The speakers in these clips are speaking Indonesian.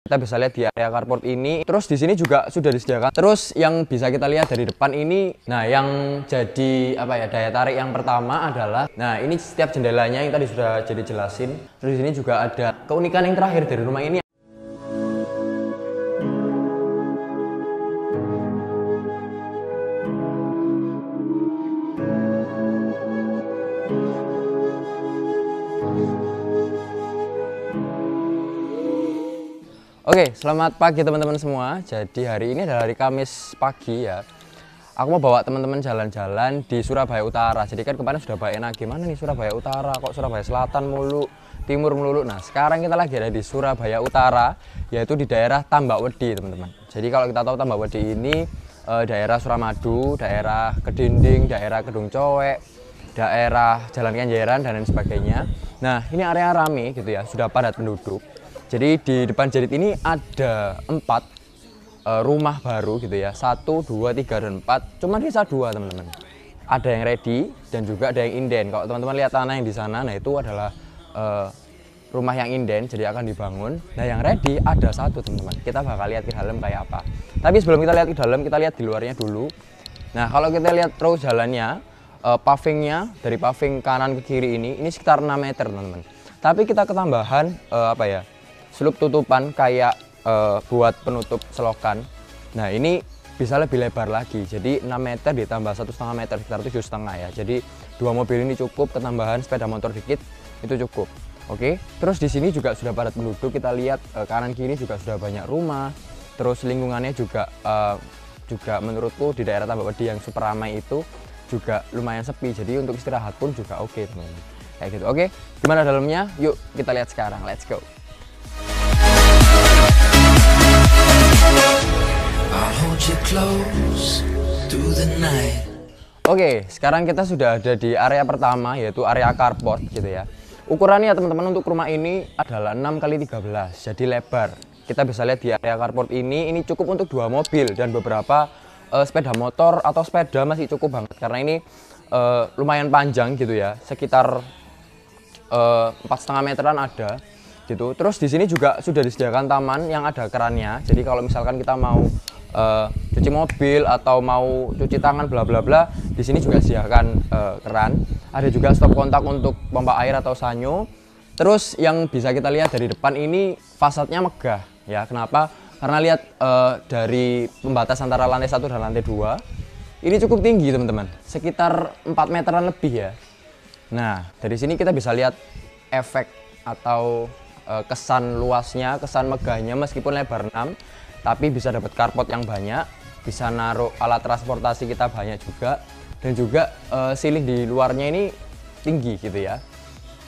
Kita bisa lihat di area carport ini. Terus di sini juga sudah disediakan. Terus yang bisa kita lihat dari depan ini, nah yang jadi apa ya, daya tarik yang pertama adalah, nah ini setiap jendelanya yang tadi sudah jadi jelasin. Terus di sini juga ada keunikan yang terakhir dari rumah ini. Oke, selamat pagi teman-teman semua. Jadi hari ini adalah hari Kamis pagi ya. Aku mau bawa teman-teman jalan-jalan di Surabaya Utara. Jadi kan kemarin sudah bawain gimana nih Surabaya Utara, kok Surabaya Selatan mulu, Timur mulu. Nah sekarang kita lagi ada di Surabaya Utara, yaitu di daerah Tambak-Wedi teman-teman. Jadi kalau kita tahu Tambak-Wedi ini daerah Suramadu, daerah Kedinding, daerah Kedung Cowek, daerah Jalan Kenjeran dan lain sebagainya. Nah ini area rame gitu ya, sudah padat penduduk. Jadi di depan Jerit ini ada 4 rumah baru gitu ya, 1, 2, 3, dan 4. Cuma desa 2 teman-teman. Ada yang ready dan juga ada yang inden. Kalau teman-teman lihat tanah yang di sana, nah itu adalah rumah yang inden, jadi akan dibangun. Nah yang ready ada 1 teman-teman. Kita bakal lihat ke dalam kayak apa. Tapi sebelum kita lihat ke dalam, kita lihat di luarnya dulu. Nah kalau kita lihat terus jalannya, pavingnya dari paving kanan ke kiri ini sekitar 6 meter teman-teman. Tapi kita ketambahan apa ya, slup tutupan kayak buat penutup selokan. Nah ini bisa lebih lebar lagi, jadi 6 meter ditambah 1,5 meter, sekitar 7,5 ya. Jadi 2 mobil ini cukup, ketambahan sepeda motor dikit itu cukup. Oke, terus di sini juga sudah padat penduduk. Kita lihat kanan kiri juga sudah banyak rumah. Terus lingkungannya juga menurutku di daerah Tambak-Wedi yang super ramai itu juga lumayan sepi. Jadi untuk istirahat pun juga oke teman-teman. Kayak gitu. Oke, gimana dalamnya? Yuk kita lihat sekarang. Let's go. Oke, sekarang kita sudah ada di area pertama, yaitu area carport gitu ya. Ukurannya teman-teman untuk rumah ini adalah 6x13, jadi lebar. Kita bisa lihat di area carport ini cukup untuk 2 mobil dan beberapa sepeda motor atau sepeda masih cukup banget. Karena ini lumayan panjang gitu ya, sekitar 4,5 meteran ada. Gitu. Terus di sini juga sudah disediakan taman yang ada kerannya. Jadi kalau misalkan kita mau cuci mobil atau mau cuci tangan bla bla bla, di sini juga disediakan keran. Ada juga stop kontak untuk pompa air atau sanyo. Terus yang bisa kita lihat dari depan ini fasadnya megah ya. Kenapa? Karena lihat dari pembatas antara lantai 1 dan lantai 2 ini cukup tinggi teman-teman, sekitar 4 meteran lebih ya. Nah dari sini kita bisa lihat efek atau kesan luasnya, kesan megahnya. Meskipun lebar 6, tapi bisa dapat carport yang banyak, bisa naruh alat transportasi kita banyak juga, dan juga ceiling di luarnya ini tinggi gitu ya.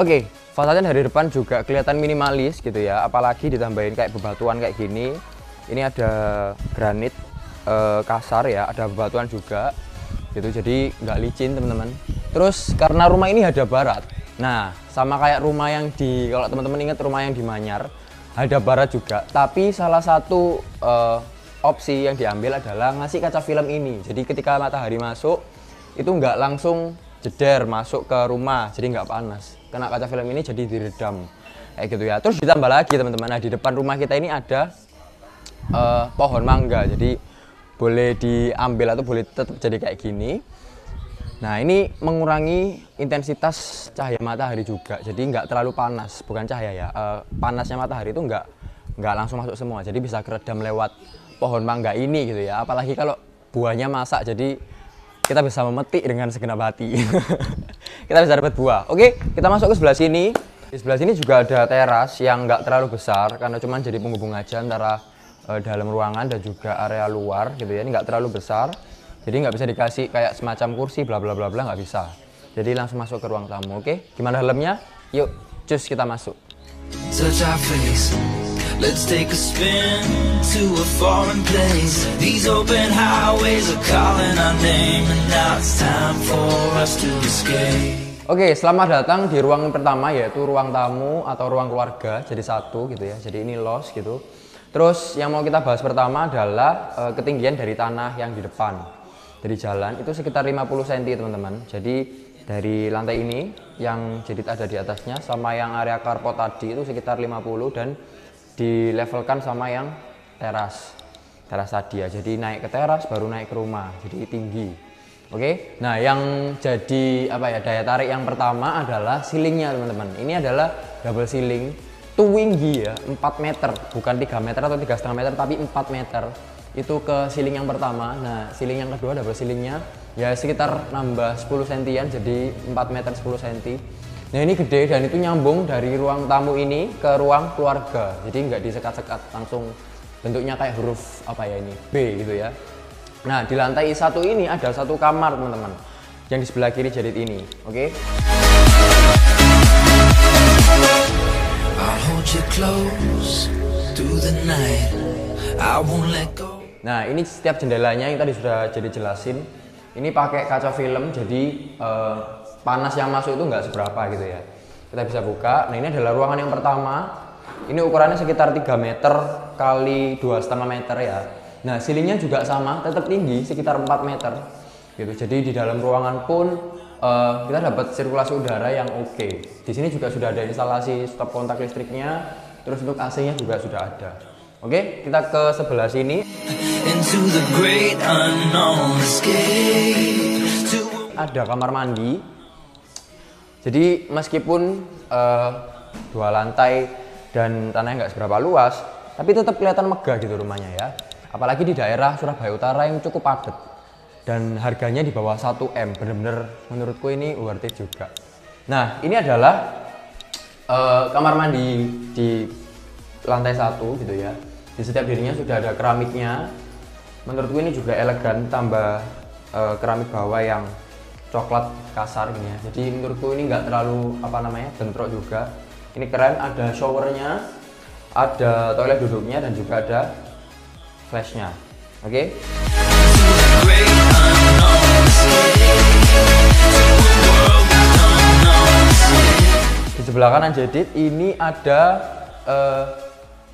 Oke, fasadnya dari depan juga kelihatan minimalis gitu ya, apalagi ditambahin kayak bebatuan kayak gini. Ini ada granit kasar ya, ada bebatuan juga gitu, jadi nggak licin teman-teman. Terus karena rumah ini hadap barat, nah sama kayak rumah yang di, kalau teman-teman ingat rumah yang di Manyar, hadap barat juga. Tapi salah satu opsi yang diambil adalah ngasih kaca film ini. Jadi ketika matahari masuk itu nggak langsung jeder masuk ke rumah, jadi nggak panas. Kena kaca film ini jadi diredam kayak gitu ya. Terus ditambah lagi teman-teman, nah di depan rumah kita ini ada pohon mangga, jadi boleh diambil atau boleh tetap jadi kayak gini. Nah ini mengurangi intensitas cahaya matahari juga, jadi nggak terlalu panas, bukan cahaya ya, panasnya matahari itu nggak langsung masuk semua, jadi bisa keredam lewat pohon mangga ini gitu ya. Apalagi kalau buahnya masak, jadi kita bisa memetik dengan segenap hati. Kita bisa dapat buah. Oke, kita masuk ke sebelah sini. Di sebelah sini juga ada teras yang nggak terlalu besar, karena cuma jadi penghubung aja antara dalam ruangan dan juga area luar gitu ya. Ini nggak terlalu besar. Jadi nggak bisa dikasih kayak semacam kursi bla bla bla bla, nggak bisa. Jadi langsung masuk ke ruang tamu. Oke, gimana dalamnya? Yuk, cus kita masuk. Let's take a spin to a foreign place. These open highways are calling our name, and now it's time for us to escape. Oke, selamat datang di ruang pertama, yaitu ruang tamu atau ruang keluarga. Jadi satu gitu ya. Jadi ini los gitu. Terus yang mau kita bahas pertama adalah ketinggian dari tanah yang di depan. Dari jalan itu sekitar 50 cm teman-teman. Jadi dari lantai ini yang Jerit ada di atasnya sama yang area carport tadi itu sekitar 50, dan dilevelkan sama yang teras tadi ya. Jadi naik ke teras baru naik ke rumah, jadi tinggi. Oke, nah yang jadi daya tarik yang pertama adalah ceilingnya teman-teman. Ini adalah double ceiling tinggi ya, 4 meter, bukan 3 meter atau 3,5 meter, tapi 4 meter. Itu ke ceiling yang pertama. Nah ceiling yang kedua double ceilingnya ya sekitar nambah 10 sentian, jadi 4 meter 10 cm. Nah ini gede dan itu nyambung dari ruang tamu ini ke ruang keluarga, jadi nggak disekat-sekat, langsung bentuknya kayak huruf B gitu ya. Nah di lantai 1 ini ada 1 kamar teman-teman, yang di sebelah kiri jadit ini. Oke. Nah ini setiap jendelanya yang tadi sudah jadi jelasin, ini pakai kaca film, jadi panas yang masuk itu nggak seberapa gitu ya. Kita bisa buka. Nah ini adalah ruangan yang pertama. Ini ukurannya sekitar 3 meter kali 2,5 meter ya. Nah ceilingnya juga sama, tetap tinggi sekitar 4 meter gitu. Jadi di dalam ruangan pun kita dapat sirkulasi udara yang oke. Di sini juga sudah ada instalasi stop kontak listriknya, terus untuk AC-nya juga sudah ada. Oke, kita ke sebelah sini. Ada kamar mandi. Jadi meskipun 2 lantai dan tanahnya nggak seberapa luas, tapi tetap kelihatan megah gitu rumahnya ya. Apalagi di daerah Surabaya Utara yang cukup padat dan harganya di bawah 1 M, bener-bener menurutku ini worth it juga. Nah ini adalah kamar mandi di lantai 1 gitu ya. Di setiap dindingnya sudah ada keramiknya. Menurutku ini juga elegan, tambah keramik bawah yang coklat kasar gini ya. Jadi menurutku ini nggak terlalu bentrok juga. Ini keren, ada showernya, ada toilet duduknya, dan juga ada flashnya. Oke. Di sebelah kanan jadit ini ada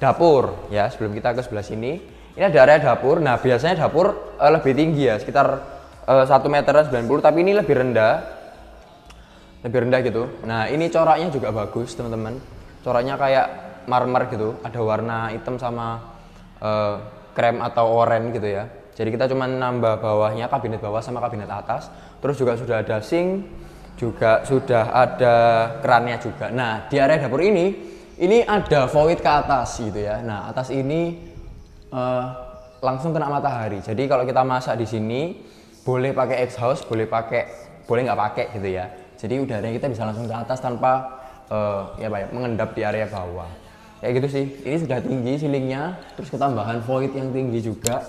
dapur ya. Sebelum kita ke sebelah sini, ini ada area dapur. Nah biasanya dapur lebih tinggi ya, sekitar 1 meter 90, tapi ini lebih rendah gitu. Nah ini coraknya juga bagus teman-teman, coraknya kayak marmer gitu, ada warna hitam sama krem atau oranye gitu ya. Jadi kita cuma nambah bawahnya, kabinet bawah sama kabinet atas, terus juga sudah ada sink, juga sudah ada kerannya juga. Nah di area dapur ini ada void ke atas gitu ya. Nah atas ini langsung kena matahari, jadi kalau kita masak di sini boleh pakai exhaust, boleh nggak pakai gitu ya. Jadi udaranya kita bisa langsung ke atas tanpa mengendap di area bawah. Kayak gitu sih. Ini sudah tinggi ceilingnya, terus ketambahan void yang tinggi juga.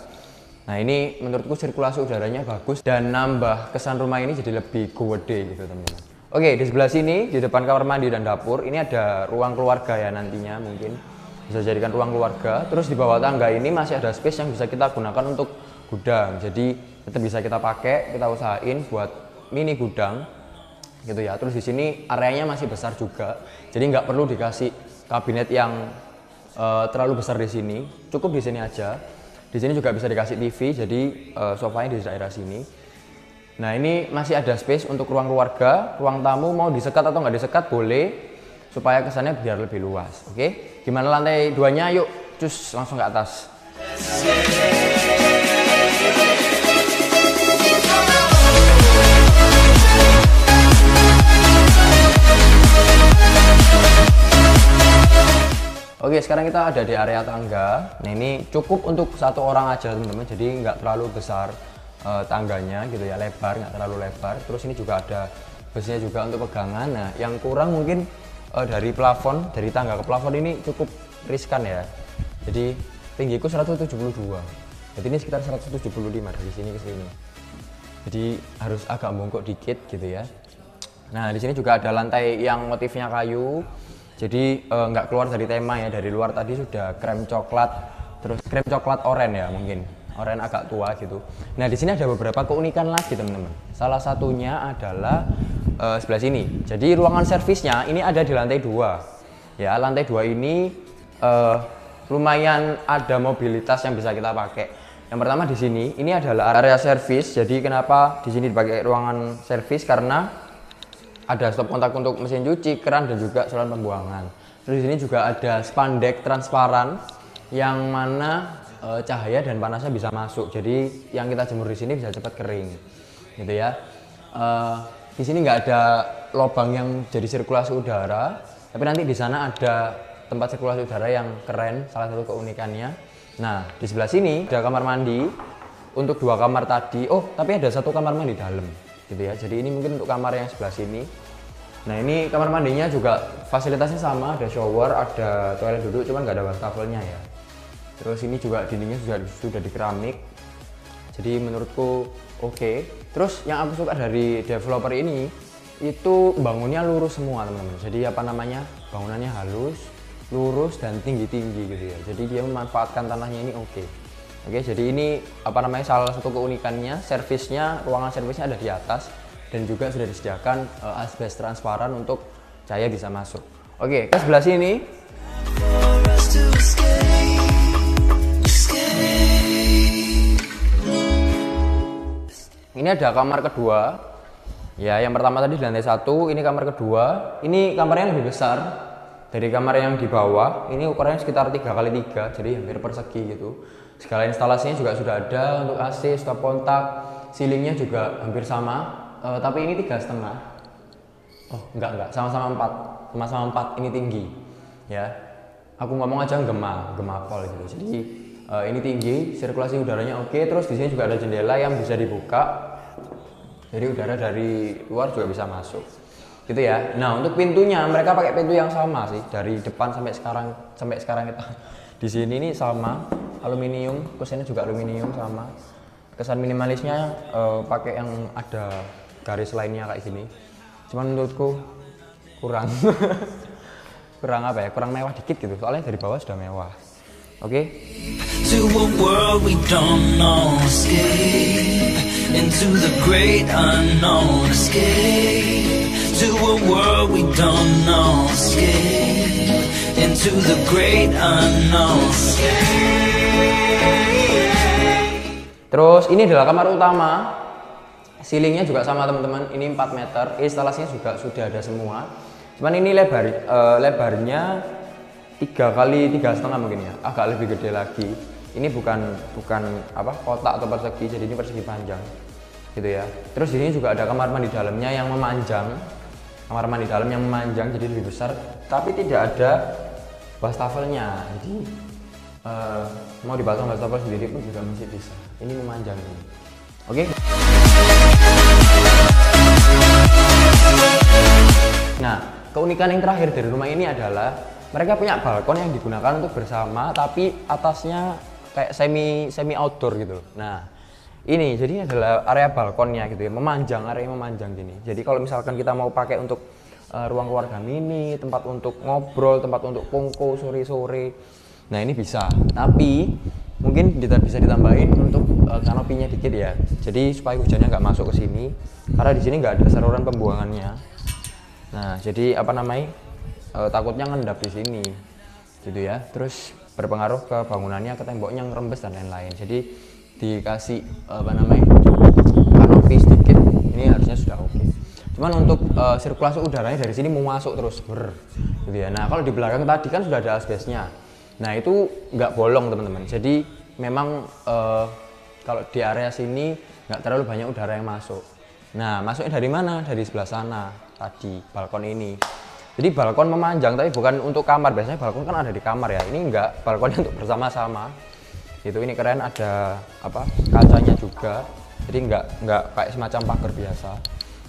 Nah ini menurutku sirkulasi udaranya bagus dan nambah kesan rumah ini jadi lebih gede gitu teman-teman. Oke, di sebelah sini di depan kamar mandi dan dapur ini ada ruang keluarga ya, nantinya mungkin bisa jadikan ruang keluarga. Terus di bawah tangga ini masih ada space yang bisa kita gunakan untuk gudang. Jadi tetap bisa kita pakai, kita usahain buat mini gudang gitu ya. Terus di sini areanya masih besar juga, jadi nggak perlu dikasih kabinet yang terlalu besar di sini, cukup di sini aja. Di sini juga bisa dikasih TV, jadi sofanya di daerah sini. Nah ini masih ada space untuk ruang keluarga, ruang tamu mau disekat atau nggak disekat boleh, supaya kesannya biar lebih luas. Oke, gimana lantai 2-nya? Yuk, cus langsung ke atas. Oke, sekarang kita ada di area tangga. Nah ini cukup untuk 1 orang aja teman-teman, jadi nggak terlalu besar tangganya gitu ya, nggak terlalu lebar. Terus ini juga ada besinya juga untuk pegangan. Nah yang kurang mungkin dari plafon, dari tangga ke plafon ini cukup riskan ya. Jadi tinggiku 172, jadi ini sekitar 175 dari sini ke sini. Jadi harus agak bongkok dikit gitu ya. Nah di sini juga ada lantai yang motifnya kayu. Jadi nggak keluar dari tema ya, dari luar tadi sudah krem coklat, terus krem coklat oranye ya, mungkin oranye agak tua gitu. Nah di sini ada beberapa keunikan lagi teman-teman. Salah satunya adalah sebelah sini. Jadi ruangan servisnya ini ada di lantai 2 ya. Lantai 2 ini lumayan ada mobilitas yang bisa kita pakai. Yang pertama di sini ini adalah area servis. Jadi kenapa di sini dipakai ruangan servis? Karena ada stop kontak untuk mesin cuci, keran, dan juga saluran pembuangan. Terus di sini juga ada spandek transparan yang mana cahaya dan panasnya bisa masuk. Jadi yang kita jemur di sini bisa cepat kering, gitu ya. Di sini nggak ada lubang yang jadi sirkulasi udara, tapi nanti di sana ada tempat sirkulasi udara yang keren, salah satu keunikannya. Nah, di sebelah sini ada kamar mandi untuk 2 kamar tadi. Oh, tapi ada 1 kamar mandi dalam, gitu ya. Jadi ini mungkin untuk kamar yang sebelah sini. Nah, ini kamar mandinya juga fasilitasnya sama, ada shower, ada toilet duduk, cuman nggak ada wastafelnya ya. Terus ini juga dindingnya sudah di keramik, jadi menurutku oke. Terus yang aku suka dari developer ini, itu bangunnya lurus semua teman-teman. Jadi apa namanya, bangunannya halus, lurus dan tinggi-tinggi gitu ya. Jadi dia memanfaatkan tanahnya ini oke. Oke, jadi ini apa namanya, salah satu keunikannya, servisnya, ruangan servisnya ada di atas. Dan juga sudah disediakan asbes transparan untuk cahaya bisa masuk. Oke, ke sebelah sini. Ini ada kamar kedua. Ya, yang pertama tadi di lantai 1, ini kamar kedua. Ini kamarnya lebih besar dari kamar yang di bawah. Ini ukurannya sekitar 3x3, jadi hampir persegi gitu. Segala instalasinya juga sudah ada untuk AC, stop kontak, ceilingnya juga hampir sama. Tapi ini 3,5. Oh, enggak, sama-sama 4. Ini tinggi. Ya. Aku ngomong aja gema pol gitu. Jadi ini tinggi, sirkulasi udaranya oke. Terus di sini juga ada jendela yang bisa dibuka. Jadi udara dari luar juga bisa masuk. Gitu ya. Nah, untuk pintunya mereka pakai pintu yang sama sih, dari depan sampai sekarang kita di sini ini sama, aluminium, kusennya juga aluminium sama. Kesan minimalisnya pakai yang ada garis lainnya kayak gini. Cuman menurutku kurang kurang apa ya, kurang mewah dikit gitu, soalnya dari bawah sudah mewah. Oke. To a world we don't know, escape into the great unknown, escape to a world we don't know, escape into the great unknown, escape. Terus ini adalah kamar utama. Ceilingnya juga sama teman-teman, ini 4 meter, instalasinya juga sudah ada semua. Cuman ini lebarnya 3x3,5 mungkin ya, agak lebih gede lagi. Ini bukan apa kotak atau persegi, jadi ini persegi panjang, gitu ya. Terus di sini juga ada kamar mandi dalamnya yang memanjang, jadi lebih besar, tapi tidak ada wastafelnya. Jadi mau dipasang wastafel sendiri pun juga masih bisa. Ini memanjang ini. Oke. Nah, keunikan yang terakhir dari rumah ini adalah mereka punya balkon yang digunakan untuk bersama, tapi atasnya kayak semi outdoor gitu. Nah, ini jadi adalah area balkonnya gitu ya, area memanjang gini. Jadi kalau misalkan kita mau pakai untuk ruang keluarga mini, tempat untuk ngobrol, tempat untuk kongko sore-sore, nah ini bisa. Tapi mungkin bisa ditambahin untuk kanopinya dikit ya. Jadi supaya hujannya nggak masuk ke sini, karena di sini nggak ada saluran pembuangannya. Nah, jadi apa namanya, takutnya ngendap di sini, gitu ya. Terus berpengaruh ke bangunannya, ke temboknya ngerembes dan lain-lain. Jadi dikasih apa namanya, kanopi sedikit, ini harusnya sudah oke. Cuman untuk sirkulasi udaranya dari sini mau masuk terus, gitu ya. Nah, kalau di belakang tadi kan sudah ada asbesnya. Nah, itu nggak bolong teman-teman. Jadi memang kalau di area sini nggak terlalu banyak udara yang masuk. Nah, masuknya dari mana? Dari sebelah sana tadi, balkon ini. Jadi balkon memanjang, tapi bukan untuk kamar. Biasanya balkon kan ada di kamar ya. Ini enggak, balkonnya untuk bersama-sama. Gitu, ini keren, ada apa? Kacanya juga. Jadi enggak kayak semacam pagar biasa.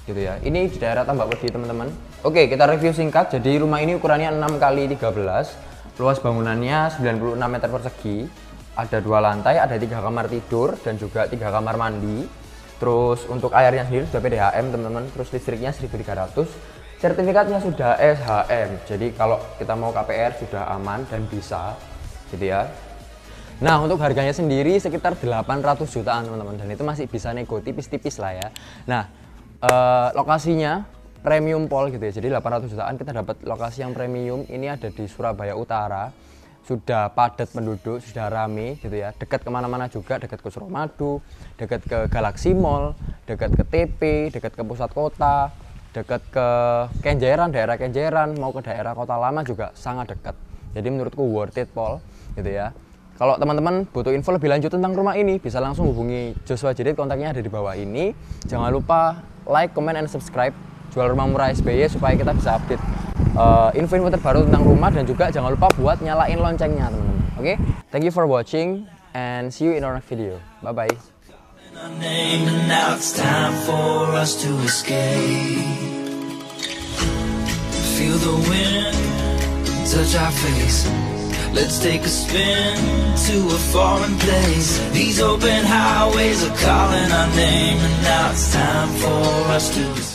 Gitu ya. Ini di daerah Tambak Wedi, teman-teman. Oke, kita review singkat. Jadi rumah ini ukurannya 6x13. Luas bangunannya 96 meter persegi. Ada 2 lantai, ada 3 kamar tidur dan juga 3 kamar mandi. Terus untuk airnya sendiri sudah PDHM teman-teman. Terus listriknya 1300. Sertifikatnya sudah SHM. Jadi kalau kita mau KPR sudah aman dan bisa, gitu ya. Nah, untuk harganya sendiri sekitar 800 jutaan teman-teman, dan itu masih bisa nego tipis-tipis lah ya. Nah, lokasinya premium pol gitu ya. Jadi 800 jutaan kita dapat lokasi yang premium. Ini ada di Surabaya Utara. Sudah padat penduduk, sudah rame gitu ya. Dekat kemana-mana juga, dekat ke Suramadu, dekat ke Galaxy Mall, dekat ke TP, dekat ke pusat kota. dekat ke Kenjeran, daerah Kenjeran, mau ke daerah Kota Lama juga sangat dekat. Jadi menurutku worth it, Pol, gitu ya. Kalau teman-teman butuh info lebih lanjut tentang rumah ini, bisa langsung hubungi Joshua Jedid, kontaknya ada di bawah ini. Jangan lupa like, comment, and subscribe Jual Rumah Murah SBY supaya kita bisa update info-info terbaru tentang rumah, dan juga jangan lupa buat nyalain loncengnya, teman-teman. Oke? Thank you for watching and see you in our next video. Bye-bye. Feel the wind touch our face. Let's take a spin to a foreign place. These open highways are calling our name, and now it's time for us to escape.